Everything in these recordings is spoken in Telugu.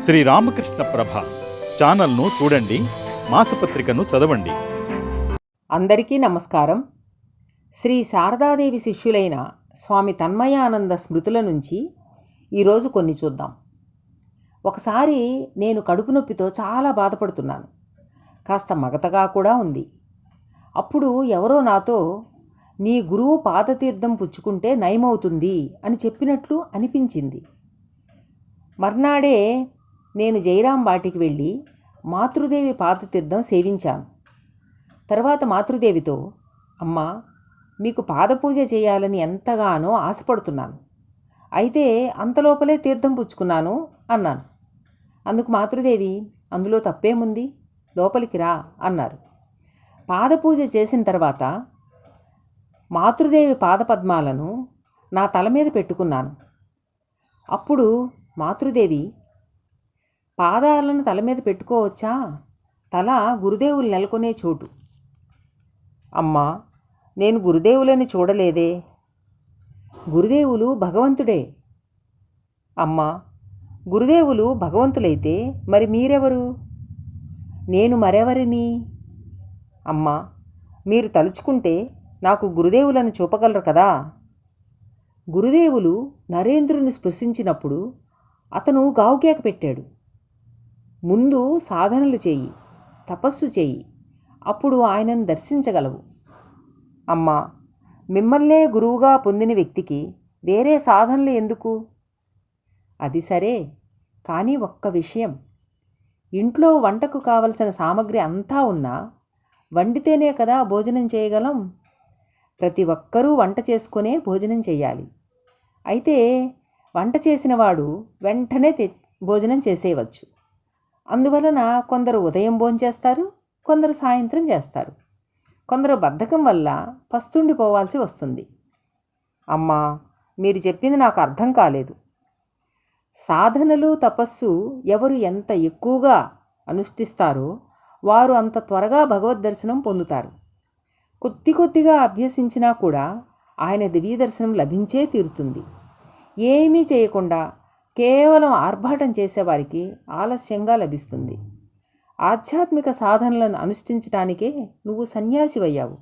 శ్రీ రామకృష్ణ ప్రభ ఛానల్ను చూడండి, మాసపత్రికను చదవండి. అందరికీ నమస్కారం. శ్రీ శారదాదేవి శిష్యులైన స్వామి తన్మయానంద స్మృతుల నుంచి ఈరోజు కొన్ని చూద్దాం. ఒకసారి నేను కడుపు నొప్పితో చాలా బాధపడుతున్నాను. కాస్త మగతగా కూడా ఉంది. అప్పుడు ఎవరో నాతో, నీ గురువు పాదతీర్థం పుచ్చుకుంటే నయమవుతుంది అని చెప్పినట్లు అనిపించింది. మర్నాడే నేను జైరాం బాటికి వెళ్ళి మాతృదేవి పాదతీర్థం సేవించాను. తర్వాత మాతృదేవితో, అమ్మా, మీకు పాదపూజ చేయాలని ఎంతగానో ఆశపడుతున్నాను, అయితే అంతలోపలే తీర్థం పుచ్చుకున్నాను అన్నాను. అందుకు మాతృదేవి, అందులో తప్పేముంది, లోపలికి రా అన్నారు. పాదపూజ చేసిన తర్వాత మాతృదేవి పాదపద్మాలను నా తల మీద పెట్టుకున్నాను. అప్పుడు మాతృదేవి, పాదాలను తల మీద పెట్టుకోవచ్చా? తల గురుదేవులు నెలకొనే చోటు. అమ్మా, నేను గురుదేవులని చూడలేదే. గురుదేవులు భగవంతుడే. అమ్మా, గురుదేవులు భగవంతులైతే మరి మీరెవరు? నేను మరెవరిని? అమ్మా, మీరు తలుచుకుంటే నాకు గురుదేవులను చూపగలరు కదా. గురుదేవులు నరేంద్రుని స్పృశించినప్పుడు అతను గావుకేక పెట్టాడు, ముందు సాధనలు చెయ్యి, తపస్సు చెయ్యి, అప్పుడు ఆయనను దర్శించగలవు. అమ్మా, మిమ్మల్నే గురువుగా పొందిన వ్యక్తికి వేరే సాధనలు ఎందుకు? అది సరే, కానీ ఒక్క విషయం, ఇంట్లో వంటకు కావలసిన సామగ్రి అంతా ఉన్నా వండితేనే కదా భోజనం చేయగలం. ప్రతి ఒక్కరూ వంట చేసుకునే భోజనం చేయాలి. అయితే వంట చేసినవాడు వెంటనే భోజనం చేసేయవచ్చు. అందువలన కొందరు ఉదయం భోంచేస్తారు, కొందరు సాయంత్రం చేస్తారు, కొందరు బద్ధకం వల్ల పస్తుండిపోవాల్సి వస్తుంది. అమ్మా, మీరు చెప్పింది నాకు అర్థం కాలేదు. సాధనలు తపస్సు ఎవరు ఎంత ఎక్కువగా అనుష్ఠిస్తారో వారు అంత త్వరగా భగవద్ దర్శనం పొందుతారు. కొద్ది కొద్దిగా అభ్యసించినా కూడా ఆయన దివ్య దర్శనం లభించే తీరుతుంది. ఏమీ చేయకుండా కేవలం ఆర్భాటం చేసేవారికి ఆలస్యంగా లభిస్తుంది. ఆధ్యాత్మిక సాధనలను అనుష్ఠించటానికే నువ్వు సన్యాసివయ్యావు.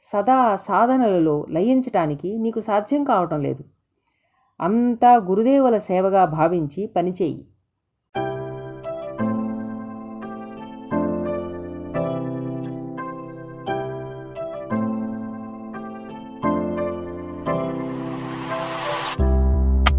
సదా సాధనలలో లయించటానికి నీకు సాధ్యం కావటం లేదు. అంతా గురుదేవుల సేవగా భావించి పనిచేయి.